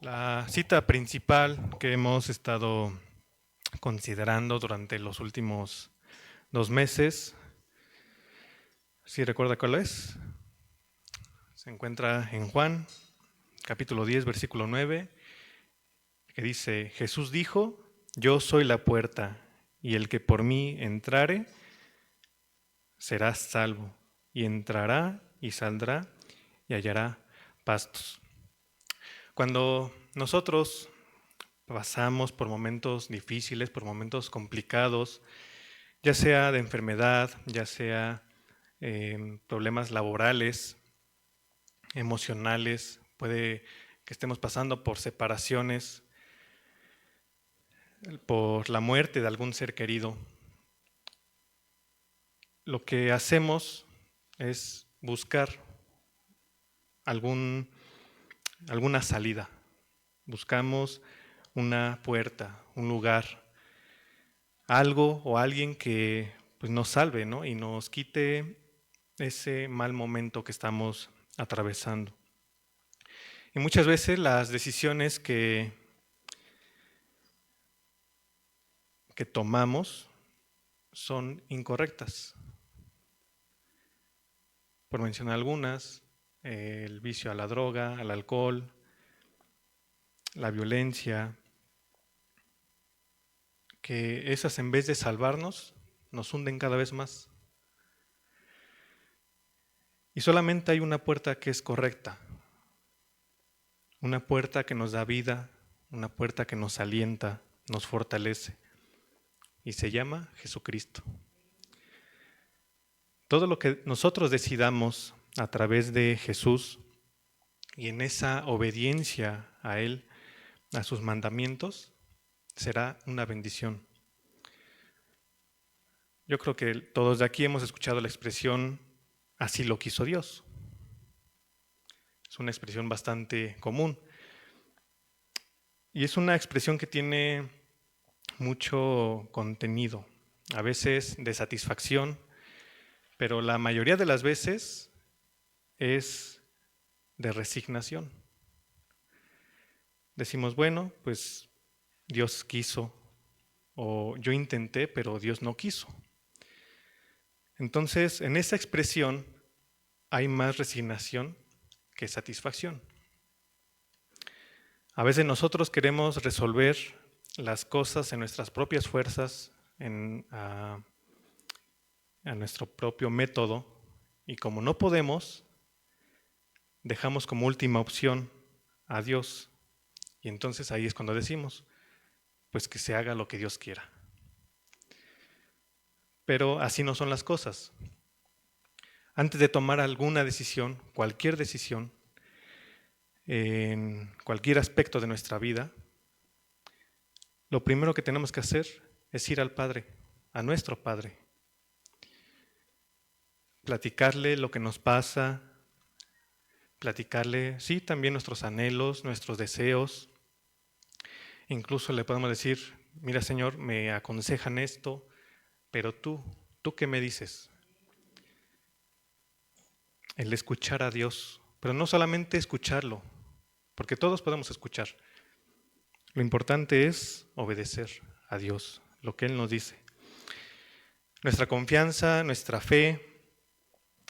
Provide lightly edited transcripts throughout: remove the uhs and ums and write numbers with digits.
La cita principal que hemos estado considerando durante los últimos 2 meses, ¿sí recuerda cuál es? Se encuentra en Juan, capítulo 10, versículo 9, que dice: Jesús dijo: yo soy la puerta, y el que por mí entrare será salvo, y entrará y saldrá y hallará pastos. Cuando nosotros pasamos por momentos difíciles, por momentos complicados, ya sea de enfermedad, ya sea problemas laborales, emocionales, puede que estemos pasando por separaciones, por la muerte de algún ser querido. Lo que hacemos es buscar alguna salida. Buscamos una puerta, un lugar, algo o alguien que pues, nos salve, ¿no? Y nos quite ese mal momento que estamos atravesando. Y muchas veces las decisiones que tomamos son incorrectas. Por mencionar algunas, el vicio a la droga, al alcohol, la violencia, que esas en vez de salvarnos, nos hunden cada vez más. Y solamente hay una puerta que es correcta, una puerta que nos da vida, una puerta que nos alienta, nos fortalece, y se llama Jesucristo. Todo lo que nosotros decidamos a través de Jesús y en esa obediencia a Él, a sus mandamientos, será una bendición. Yo creo que todos de aquí hemos escuchado la expresión así lo quiso Dios. Es una expresión bastante común. Y es una expresión que tiene mucho contenido, a veces de satisfacción, pero la mayoría de las veces es de resignación. Decimos, bueno, pues Dios quiso, o yo intenté, pero Dios no quiso. Entonces, en esa expresión hay más resignación que satisfacción. A veces nosotros queremos resolver las cosas en nuestras propias fuerzas, a nuestro propio método, y como no podemos, dejamos como última opción a Dios. Y entonces ahí es cuando decimos, pues que se haga lo que Dios quiera. Pero así no son las cosas. Antes de tomar alguna decisión, cualquier decisión, en cualquier aspecto de nuestra vida, lo primero que tenemos que hacer es ir al Padre, a nuestro Padre. Platicarle lo que nos pasa, platicarle, sí, también nuestros anhelos, nuestros deseos. Incluso le podemos decir, mira Señor, me aconsejan esto, pero ¿tú qué me dices? El escuchar a Dios, pero no solamente escucharlo, porque todos podemos escuchar. Lo importante es obedecer a Dios, lo que Él nos dice. Nuestra confianza, nuestra fe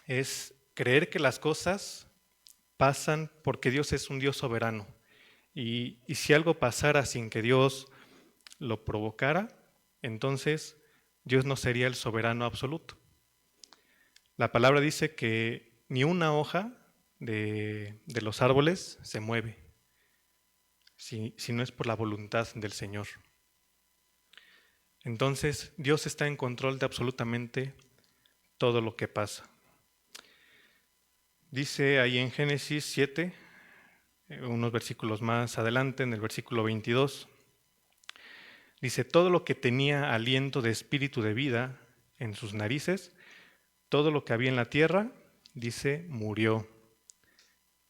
es creer que las cosas pasan porque Dios es un Dios soberano. Y si algo pasara sin que Dios lo provocara, entonces Dios no sería el soberano absoluto. La palabra dice que ni una hoja de los árboles se mueve, si no es por la voluntad del Señor. Entonces Dios está en control de absolutamente todo lo que pasa. Dice ahí en Génesis 7, unos versículos más adelante, en el versículo 22, dice, todo lo que tenía aliento de espíritu de vida en sus narices, todo lo que había en la tierra, dice, murió.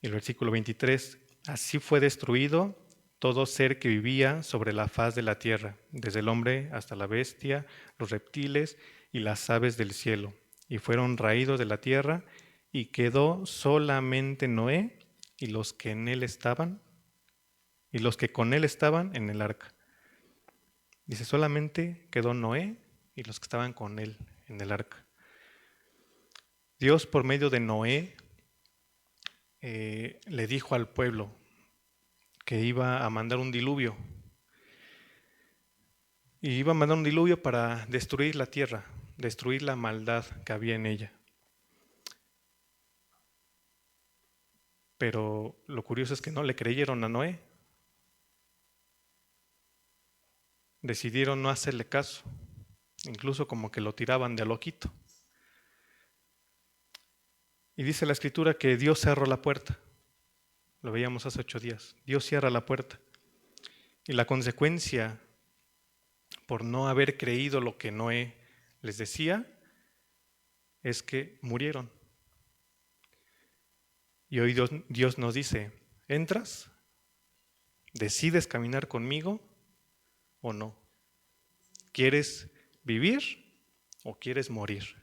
Y el versículo 23, así fue destruido todo ser que vivía sobre la faz de la tierra, desde el hombre hasta la bestia, los reptiles y las aves del cielo, y fueron raídos de la tierra, y quedó solamente Noé y los que en él estaban, y los que con él estaban en el arca. Dice, solamente quedó Noé y los que estaban con él en el arca. Dios, por medio de Noé, le dijo al pueblo que iba a mandar un diluvio. Y iba a mandar un diluvio para destruir la tierra, destruir la maldad que había en ella. Pero lo curioso es que no le creyeron a Noé. Decidieron no hacerle caso, incluso como que lo tiraban de loquito. Y dice la Escritura que Dios cerró la puerta. Lo veíamos hace 8 días. Dios cierra la puerta. Y la consecuencia por no haber creído lo que Noé les decía es que murieron. Y hoy Dios nos dice, ¿entras? ¿Decides caminar conmigo o no? ¿Quieres vivir o quieres morir?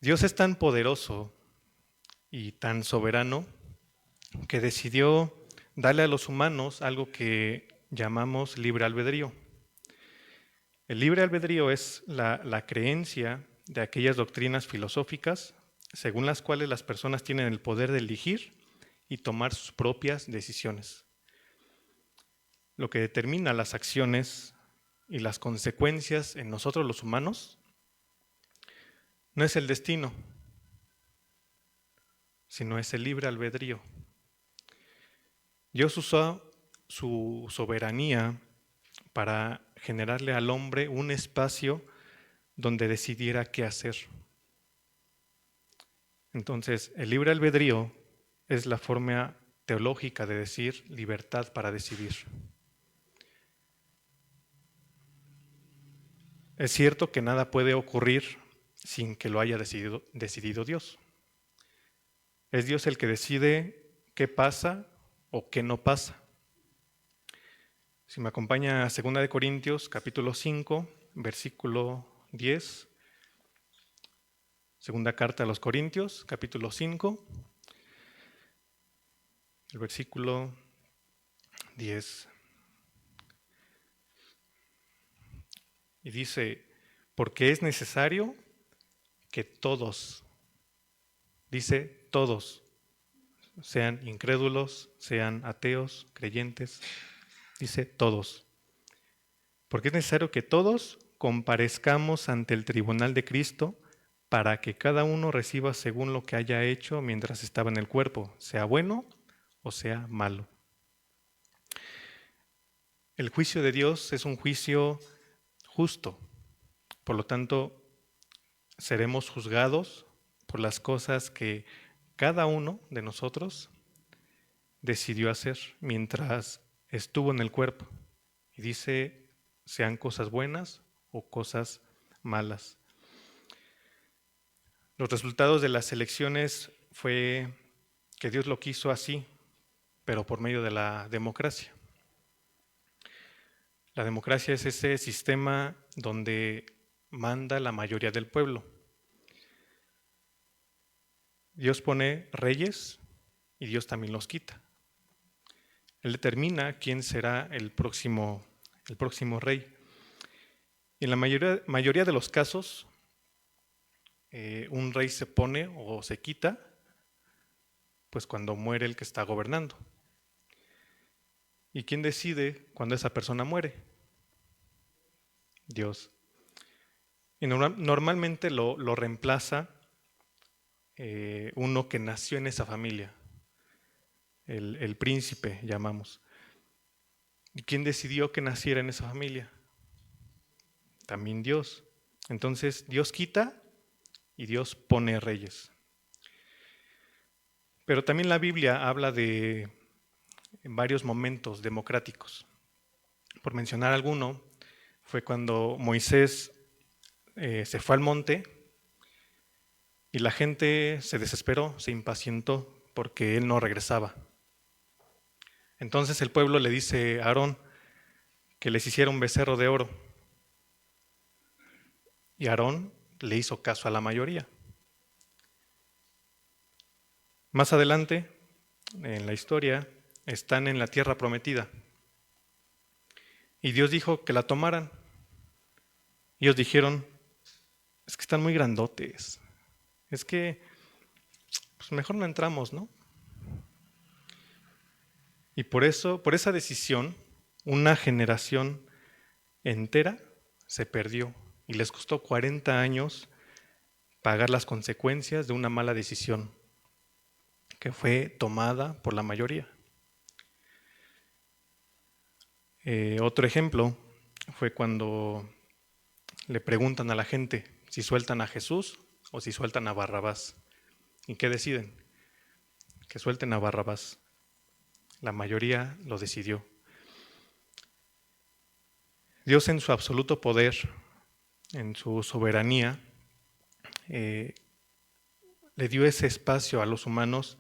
Dios es tan poderoso y tan soberano que decidió darle a los humanos algo que llamamos libre albedrío. El libre albedrío es la creencia de aquellas doctrinas filosóficas según las cuales las personas tienen el poder de elegir y tomar sus propias decisiones. Lo que determina las acciones y las consecuencias en nosotros los humanos no es el destino, sino es el libre albedrío. Dios usó su soberanía para generarle al hombre un espacio donde decidiera qué hacer. Entonces, el libre albedrío es la forma teológica de decir libertad para decidir. Es cierto que nada puede ocurrir sin que lo haya decidido Dios. Es Dios el que decide qué pasa o qué no pasa. Si me acompaña a 2 Corintios, capítulo 5, versículo 10. Segunda carta a los Corintios, capítulo 5, el versículo 10. Y dice, porque es necesario que todos, dice todos, sean incrédulos, sean ateos, creyentes, dice todos. Porque es necesario que todos comparezcamos ante el tribunal de Cristo para que cada uno reciba según lo que haya hecho mientras estaba en el cuerpo, sea bueno o sea malo. El juicio de Dios es un juicio justo, por lo tanto, seremos juzgados por las cosas que cada uno de nosotros decidió hacer mientras estuvo en el cuerpo. Y dice, sean cosas buenas o cosas malas. Los resultados de las elecciones fue que Dios lo quiso así, pero por medio de la democracia. La democracia es ese sistema donde manda la mayoría del pueblo. Dios pone reyes y Dios también los quita. Él determina quién será el próximo rey. Y en la mayoría de los casos, un rey se pone o se quita pues cuando muere el que está gobernando. ¿Y quién decide cuando esa persona muere? Dios. Y normalmente lo reemplaza uno que nació en esa familia, el príncipe llamamos. ¿Y quién decidió que naciera en esa familia? También Dios. Entonces Dios quita y Dios pone reyes. Pero también la Biblia habla de varios momentos democráticos. Por mencionar alguno, fue cuando Moisés se fue al monte y la gente se desesperó, se impacientó porque él no regresaba. Entonces el pueblo le dice a Aarón que les hiciera un becerro de oro. Y Aarón le hizo caso a la mayoría. Más adelante, en la historia, están en la tierra prometida. Y Dios dijo que la tomaran. Y ellos dijeron, es que están muy grandotes. Es que pues mejor no entramos, ¿no? Y por eso, por esa decisión, una generación entera se perdió y les costó 40 años pagar las consecuencias de una mala decisión que fue tomada por la mayoría. Otro ejemplo fue cuando le preguntan a la gente si sueltan a Jesús o si sueltan a Barrabás. ¿Y qué deciden? Que suelten a Barrabás. La mayoría lo decidió. Dios en su absoluto poder, en su soberanía, le dio ese espacio a los humanos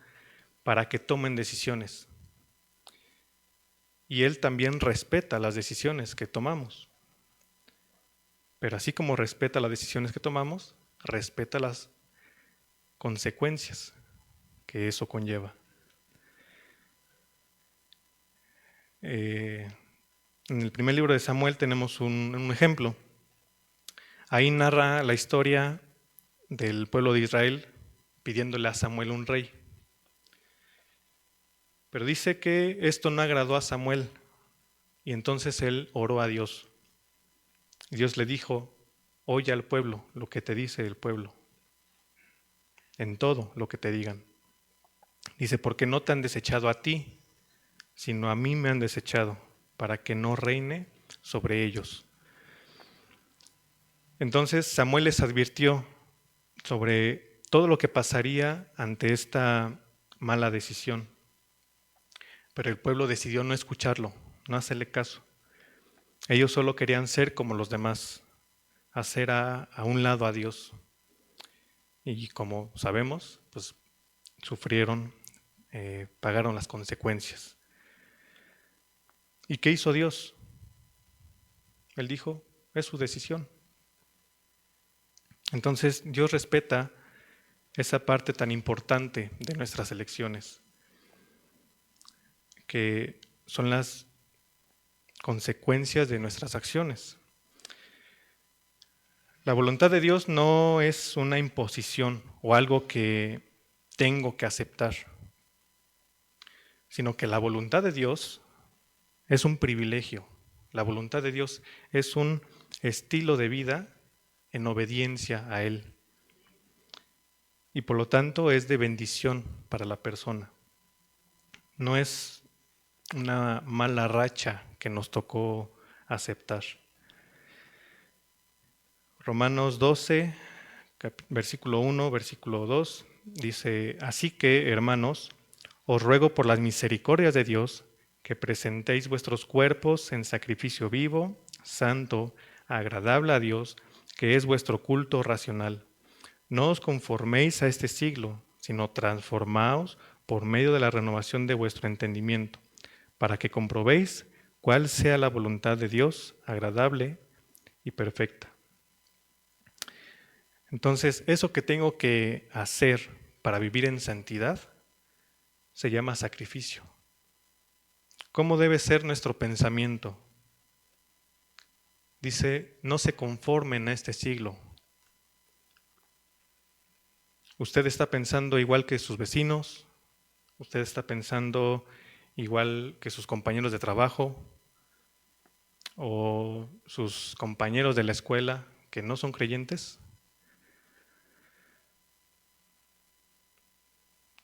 para que tomen decisiones. Y Él también respeta las decisiones que tomamos. Pero así como respeta las decisiones que tomamos, respeta las consecuencias que eso conlleva. En el primer libro de Samuel tenemos un ejemplo. Ahí narra la historia del pueblo de Israel pidiéndole a Samuel un rey. Pero dice que esto no agradó a Samuel y entonces él oró a Dios. Dios le dijo, oye al pueblo lo que te dice el pueblo, en todo lo que te digan. Dice, porque no te han desechado a ti, sino a mí me han desechado, para que no reine sobre ellos. Entonces Samuel les advirtió sobre todo lo que pasaría ante esta mala decisión. Pero el pueblo decidió no escucharlo, no hacerle caso. Ellos solo querían ser como los demás, hacer a un lado a Dios. Y como sabemos, pues sufrieron, pagaron las consecuencias. ¿Y qué hizo Dios? Él dijo, es su decisión. Entonces Dios respeta esa parte tan importante de nuestras elecciones, que son las consecuencias de nuestras acciones. La voluntad de Dios no es una imposición o algo que tengo que aceptar, sino que la voluntad de Dios es un privilegio. La voluntad de Dios es un estilo de vida en obediencia a Él. Y por lo tanto es de bendición para la persona. No es una mala racha que nos tocó aceptar. Romanos 12, versículo 1, versículo 2, dice, así que, hermanos, os ruego por las misericordias de Dios que presentéis vuestros cuerpos en sacrificio vivo, santo, agradable a Dios, que es vuestro culto racional. No os conforméis a este siglo, sino transformaos por medio de la renovación de vuestro entendimiento, para que comprobéis cuál sea la voluntad de Dios, agradable y perfecta. Entonces, eso que tengo que hacer para vivir en santidad se llama sacrificio. ¿Cómo debe ser nuestro pensamiento? Dice, no se conformen a este siglo. Usted está pensando igual que sus vecinos, usted está pensando igual que sus compañeros de trabajo o sus compañeros de la escuela que no son creyentes.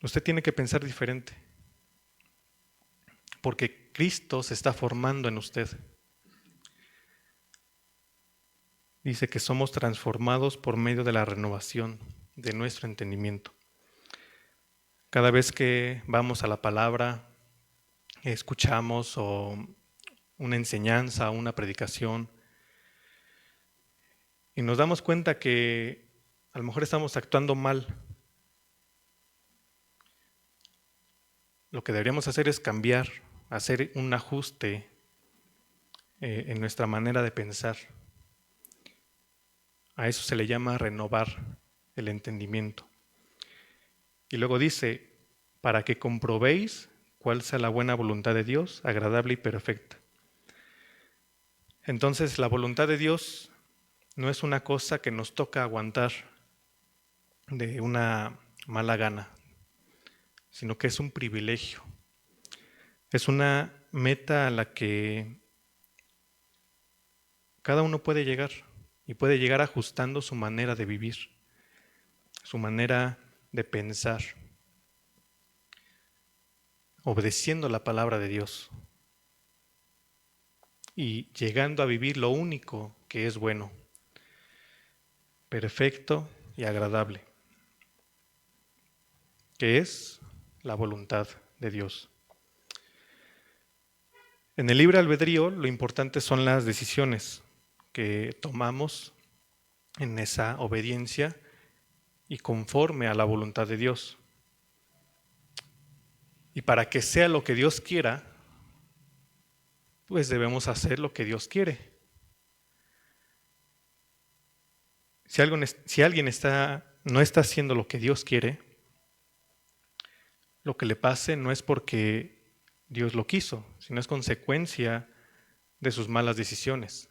Usted tiene que pensar diferente, porque Cristo se está formando en usted. Dice que somos transformados por medio de la renovación de nuestro entendimiento. Cada vez que vamos a la palabra, escuchamos o una enseñanza, una predicación, y nos damos cuenta que a lo mejor estamos actuando mal. Lo que deberíamos hacer es cambiar, hacer un ajuste en nuestra manera de pensar. A eso se le llama renovar el entendimiento. Y luego dice, para que comprobéis cuál sea la buena voluntad de Dios, agradable y perfecta. Entonces, la voluntad de Dios no es una cosa que nos toca aguantar de una mala gana, sino que es un privilegio. Es una meta a la que cada uno puede llegar y puede llegar ajustando su manera de vivir, su manera de pensar, obedeciendo la palabra de Dios y llegando a vivir lo único que es bueno, perfecto y agradable, que es la voluntad de Dios. En el libre albedrío lo importante son las decisiones que tomamos en esa obediencia y conforme a la voluntad de Dios. Y para que sea lo que Dios quiera, pues debemos hacer lo que Dios quiere. Si alguien no está haciendo lo que Dios quiere, lo que le pase no es porque Dios lo quiso, sino es consecuencia de sus malas decisiones.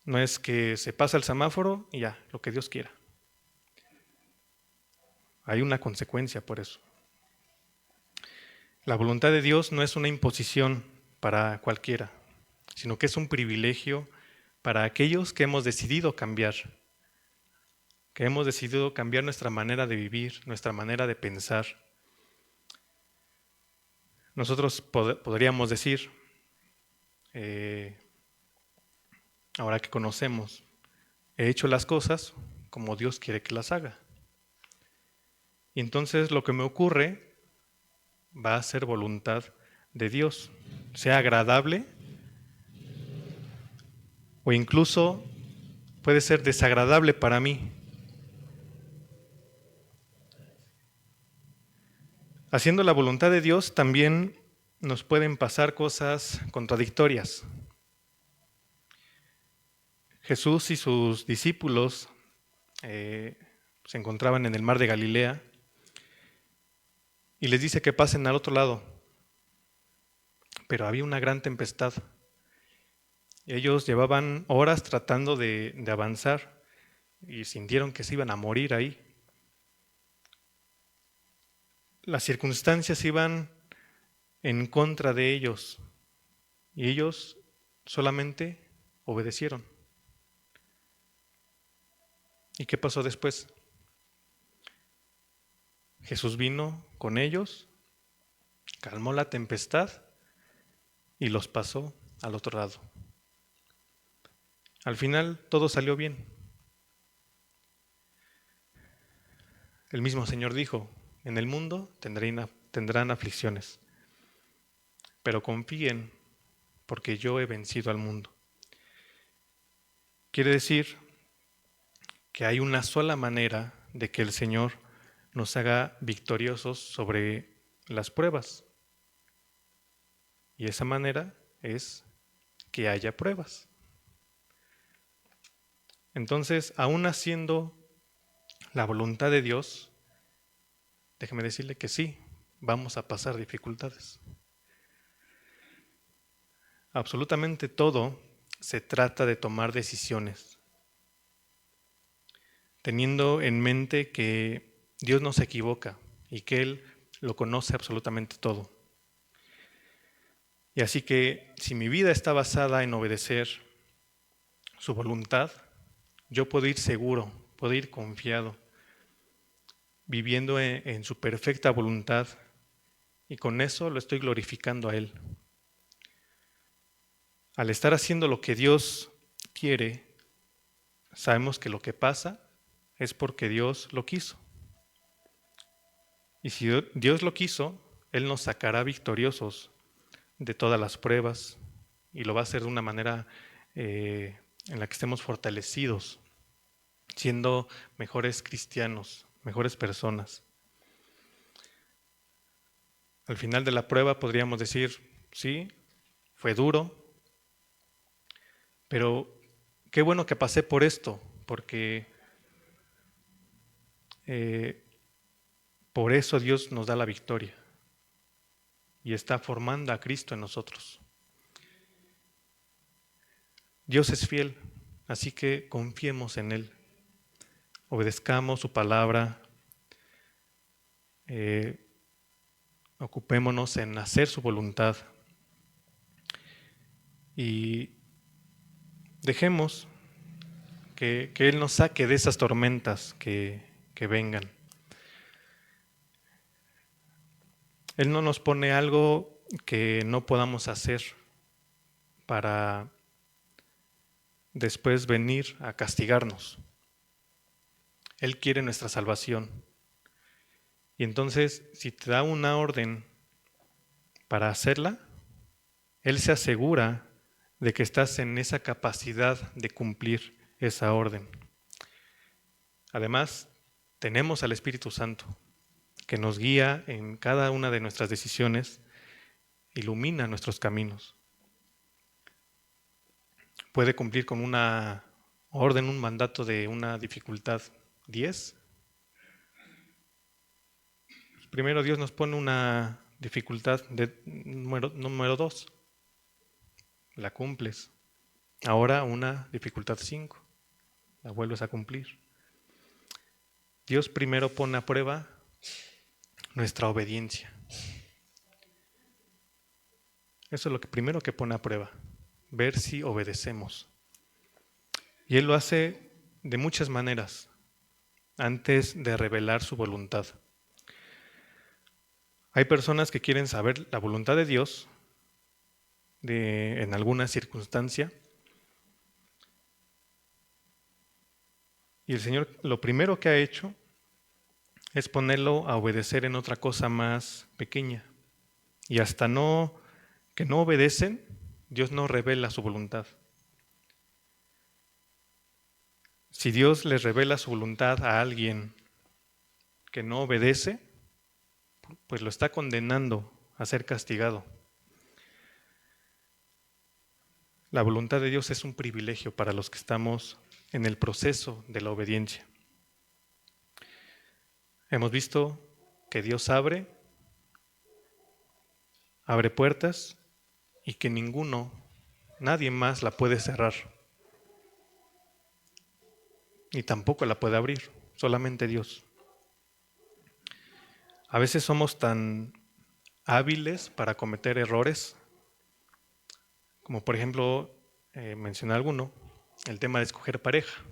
No es que se pasa el semáforo y ya, lo que Dios quiera. Hay una consecuencia por eso. La voluntad de Dios no es una imposición para cualquiera, sino que es un privilegio para aquellos que hemos decidido cambiar, nuestra manera de vivir, nuestra manera de pensar. Nosotros podríamos decir, ahora que conocemos, he hecho las cosas como Dios quiere que las haga. Y entonces lo que me ocurre va a ser voluntad de Dios, sea agradable o incluso puede ser desagradable para mí. Haciendo la voluntad de Dios también nos pueden pasar cosas contradictorias. Jesús y sus discípulos se encontraban en el mar de Galilea y les dice que pasen al otro lado, pero había una gran tempestad. Ellos llevaban horas tratando de avanzar y sintieron que se iban a morir ahí. Las circunstancias iban en contra de ellos y ellos solamente obedecieron. ¿Y qué pasó después? Jesús vino con ellos, calmó la tempestad y los pasó al otro lado. Al final todo salió bien. El mismo Señor dijo, en el mundo tendrán aflicciones, pero confíen porque yo he vencido al mundo. Quiere decir que hay una sola manera de que el Señor nos haga victoriosos sobre las pruebas. Y esa manera es que haya pruebas. Entonces, aún haciendo la voluntad de Dios, déjeme decirle que sí, vamos a pasar dificultades. Absolutamente todo se trata de tomar decisiones, teniendo en mente que Dios no se equivoca y que Él lo conoce absolutamente todo. Y así que si mi vida está basada en obedecer su voluntad, yo puedo ir seguro, puedo ir confiado, viviendo en su perfecta voluntad, y con eso lo estoy glorificando a Él. Al estar haciendo lo que Dios quiere, sabemos que lo que pasa es porque Dios lo quiso. Y si Dios lo quiso, Él nos sacará victoriosos de todas las pruebas y lo va a hacer de una manera en la que estemos fortalecidos, siendo mejores cristianos, mejores personas. Al final de la prueba podríamos decir, sí, fue duro, pero qué bueno que pasé por esto, porque por eso Dios nos da la victoria. y está formando a Cristo en nosotros. Dios es fiel, así que confiemos en Él, obedezcamos su palabra, ocupémonos en hacer su voluntad y dejemos que Él nos saque de esas tormentas que vengan. Él no nos pone algo que no podamos hacer para después venir a castigarnos. Él quiere nuestra salvación. Y entonces, si te da una orden para hacerla, Él se asegura de que estás en esa capacidad de cumplir esa orden. Además, tenemos al Espíritu Santo, que nos guía en cada una de nuestras decisiones, ilumina nuestros caminos. Puede cumplir con una orden, un mandato de una dificultad 10. Primero Dios nos pone una dificultad de número 2. La cumples. Ahora una dificultad 5. La vuelves a cumplir. Dios primero pone a prueba nuestra obediencia. Eso es lo primero que pone a prueba. Ver si obedecemos. Y Él lo hace de muchas maneras antes de revelar su voluntad. Hay personas que quieren saber la voluntad de Dios en alguna circunstancia. Y el Señor lo primero que ha hecho es ponerlo a obedecer en otra cosa más pequeña. Y hasta que no obedecen, Dios no revela su voluntad. Si Dios les revela su voluntad a alguien que no obedece, pues lo está condenando a ser castigado. La voluntad de Dios es un privilegio para los que estamos en el proceso de la obediencia. Hemos visto que Dios abre puertas y que nadie más la puede cerrar. Ni tampoco la puede abrir, solamente Dios. A veces somos tan hábiles para cometer errores, como por ejemplo, mencioné alguno, el tema de escoger pareja.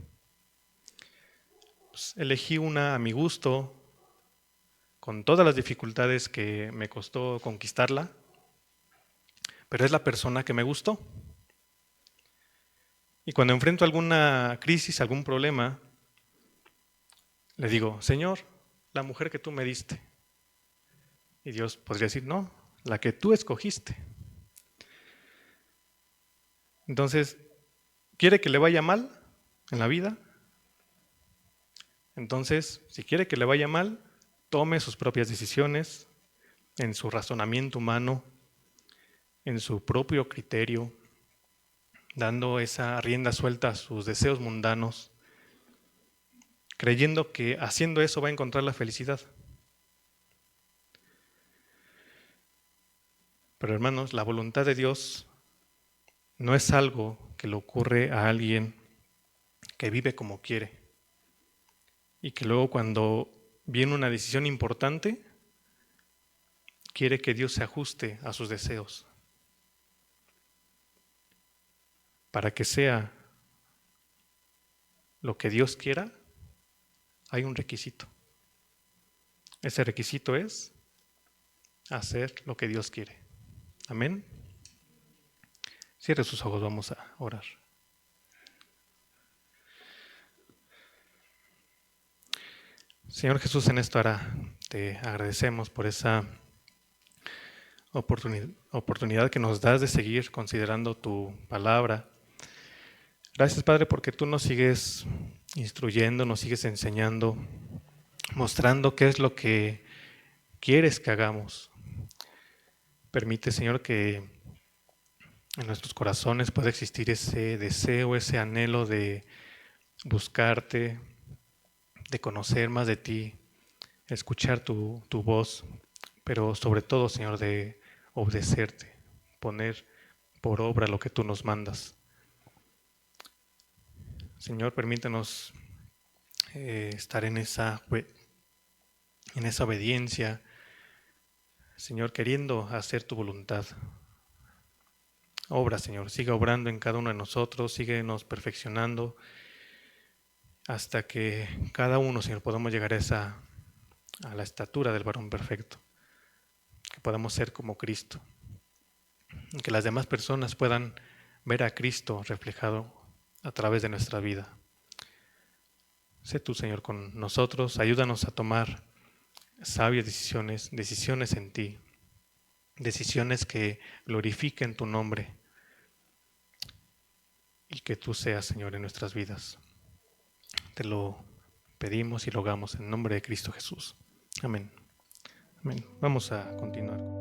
Pues elegí una a mi gusto, con todas las dificultades que me costó conquistarla, pero es la persona que me gustó. Y cuando enfrento alguna crisis, algún problema, le digo, Señor, la mujer que tú me diste. Y Dios podría decir, no, la que tú escogiste. Entonces, ¿quiere que le vaya mal en la vida? Entonces, si quiere que le vaya mal, tome sus propias decisiones en su razonamiento humano, en su propio criterio, dando esa rienda suelta a sus deseos mundanos, creyendo que haciendo eso va a encontrar la felicidad. Pero hermanos, la voluntad de Dios no es algo que le ocurre a alguien que vive como quiere y que luego cuando viene una decisión importante, quiere que Dios se ajuste a sus deseos. Para que sea lo que Dios quiera, hay un requisito. Ese requisito es hacer lo que Dios quiere. Amén. Cierre sus ojos, vamos a orar. Señor Jesús, en esta hora te agradecemos por esa oportunidad que nos das de seguir considerando tu palabra. Gracias, Padre, porque tú nos sigues instruyendo, nos sigues enseñando, mostrando qué es lo que quieres que hagamos. Permite, Señor, que en nuestros corazones pueda existir ese deseo, ese anhelo de buscarte, de conocer más de ti, escuchar tu voz, pero sobre todo, Señor, de obedecerte, poner por obra lo que tú nos mandas. Señor, permítanos estar en esa obediencia, Señor, queriendo hacer tu voluntad. Obra, Señor, siga obrando en cada uno de nosotros, síguenos perfeccionando hasta que cada uno, Señor, podamos llegar a la estatura del varón perfecto, que podamos ser como Cristo, y que las demás personas puedan ver a Cristo reflejado a través de nuestra vida. Sé tú, Señor, con nosotros, ayúdanos a tomar sabias decisiones en ti, decisiones que glorifiquen tu nombre y que tú seas, Señor, en nuestras vidas. Te lo pedimos y rogamos en nombre de Cristo Jesús. Amén. Amén. Vamos a continuar.